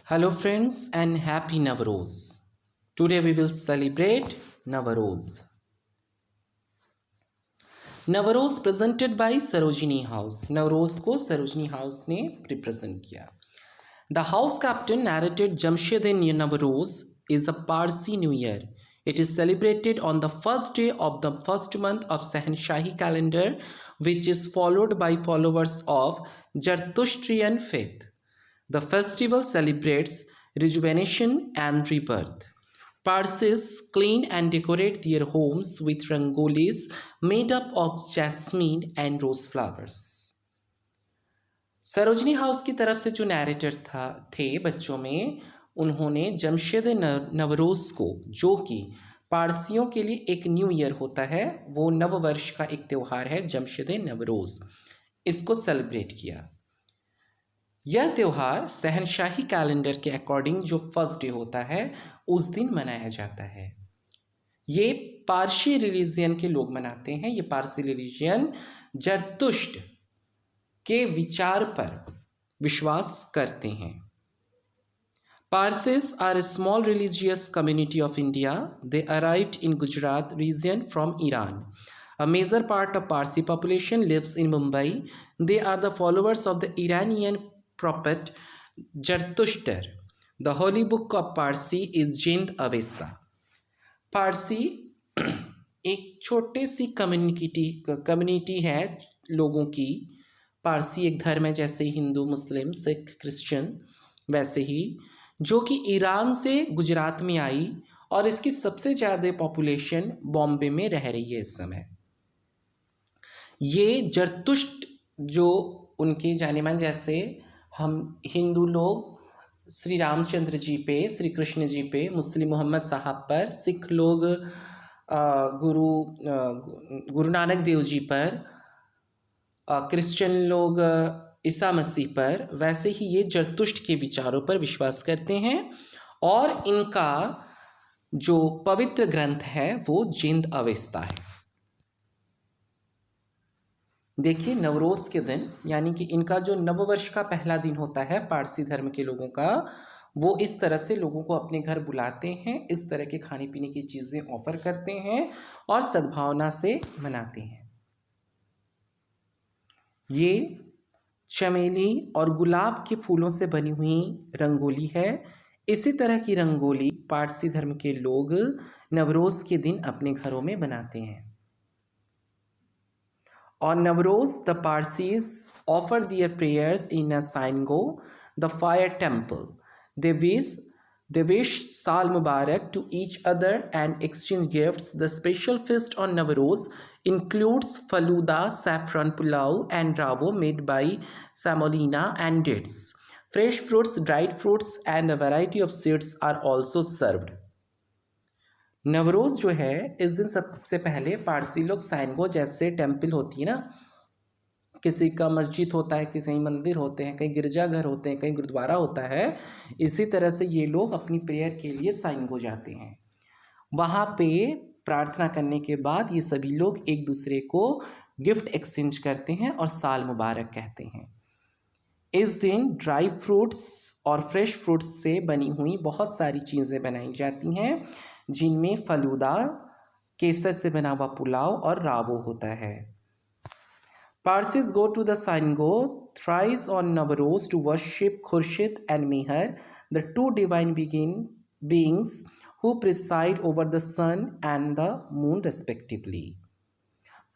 Hello, friends, and happy Navroz. Today we will celebrate Navroz. Navroz presented by Sarojini House. Navroz को Sarojini House ने represent किया. The house captain narrated Jamshid-e Navroz is a Parsi New Year. It is celebrated on the first day of the first month of Sahanshahi calendar, which is followed by followers of Zartustrian faith. The festival celebrates rejuvenation and rebirth. Parsis clean and decorate their homes with rangolis made up of jasmine and rose flowers. Sarojini house की तरफ से जो narrator थे बच्चों में, उन्होंने जमशेद नवरोज को, जो कि पारसियों के लिए एक न्यू ईयर होता है, वो नव वर्ष का एक त्यौहार है जमशेद नवरोज, इसको सेलिब्रेट किया. यह त्यौहार सहनशाही कैलेंडर के अकॉर्डिंग जो फर्स्ट डे होता है उस दिन मनाया जाता है. ये पारसी रिलीजियन के लोग मनाते हैं. ये पारसी रिलीजियन जरतुष्ट के विचार पर विश्वास करते हैं. Parsis are a small religious community of India. They arrived in Gujarat region from Iran. A major part of Parsi population lives in Mumbai. They are the followers of the Iranian prophet Zarathustra. The holy book of Parsi is Jind Avesta. Parsi एक छोटे सी community है लोगों की. पारसी एक धर्म है, जैसे हिंदू, मुस्लिम, Sikh, Christian, वैसे ही, जो कि ईरान से गुजरात में आई और इसकी सबसे ज़्यादा पॉपुलेशन बॉम्बे में रह रही है इस समय. ये जरतुष्ट जो उनके जाने माने, जैसे हम हिंदू लोग श्री रामचंद्र जी पे, श्री कृष्ण जी पे, मुस्लिम मोहम्मद साहब पर, सिख लोग गुरु नानक देव जी पर, क्रिश्चियन लोग ईसा मसीह पर, वैसे ही ये जरतुष्ट के विचारों पर विश्वास करते हैं. और इनका जो पवित्र ग्रंथ है वो जिंद अवेस्ता है. देखिए, नवरोज के दिन, यानी कि इनका जो नववर्ष का पहला दिन होता है पारसी धर्म के लोगों का, वो इस तरह से लोगों को अपने घर बुलाते हैं, इस तरह के खाने पीने की चीज़ें ऑफर करते हैं और सद्भावना से मनाते हैं. ये चमेली और गुलाब के फूलों से बनी हुई रंगोली है. इसी तरह की रंगोली पारसी धर्म के लोग नवरोज के दिन अपने घरों में बनाते हैं. On Navroz, the Parsis offer their prayers in a synagogue, the fire temple. They wish Sal Mubarak to each other and exchange gifts. The special feast on Navroz includes faluda, saffron pulao, and ravo made by semolina and dates. Fresh fruits, dried fruits, and a variety of sweets are also served. Navroz जो है, इस दिन सबसे पहले पारसी लोग साइनगो, जैसे temple होती है ना, किसी का मस्जिद होता है, किसी मंदिर होते हैं, कहीं गिरजाघर होते हैं, कहीं गुरुद्वारा होता है, इसी तरह से ये लोग अपनी प्रेयर के लिए साइनगो जाते हैं. वहाँ पे प्रार्थना करने के बाद ये सभी लोग एक दूसरे को गिफ्ट एक्सचेंज करते हैं और साल मुबारक कहते हैं. इस दिन ड्राई फ्रूट्स और फ्रेश फ्रूट्स से बनी हुई बहुत सारी चीज़ें बनाई जाती हैं, जिनमें फलूदा, केसर से बना हुआ पुलाव और रावो होता है. Parsis go to the synagogue thrice on Navroz to worship Khurshid and Mihar, the two divine beings who preside over the sun and the moon respectively.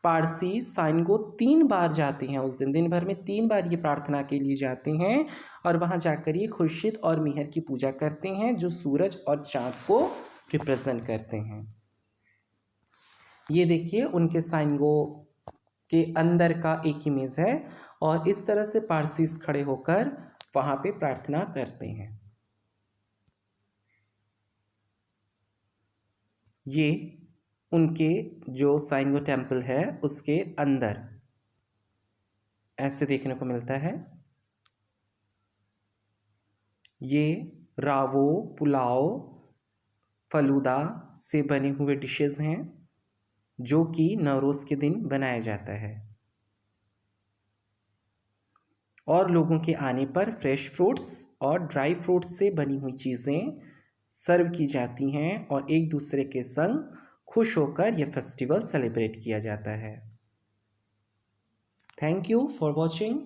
Parsi साइनगो 3 बार जाते हैं उस दिन भर में 3 बार ये प्रार्थना के लिए जाते हैं और वहाँ जाकर ये खुर्शीद और मिहर की पूजा करते हैं, जो सूरज और चाँद को रिप्रेजेंट करते हैं. ये देखिए, उनके साइनगो के अंदर का एक इमेज है और इस तरह से पारसीस खड़े होकर वहाँ पे प्रार्थना करते हैं. ये उनके जो साइनगो टेम्पल है उसके अंदर ऐसे देखने को मिलता है. ये रावो, पुलाव, फलूदा से बने हुए डिशेस हैं जो कि नवरोज़ के दिन बनाया जाता है. और लोगों के आने पर फ्रेश फ्रूट्स और ड्राई फ्रूट्स से बनी हुई चीज़ें सर्व की जाती हैं और एक दूसरे के संग खुश होकर यह फेस्टिवल सेलिब्रेट किया जाता है। Thank you for watching.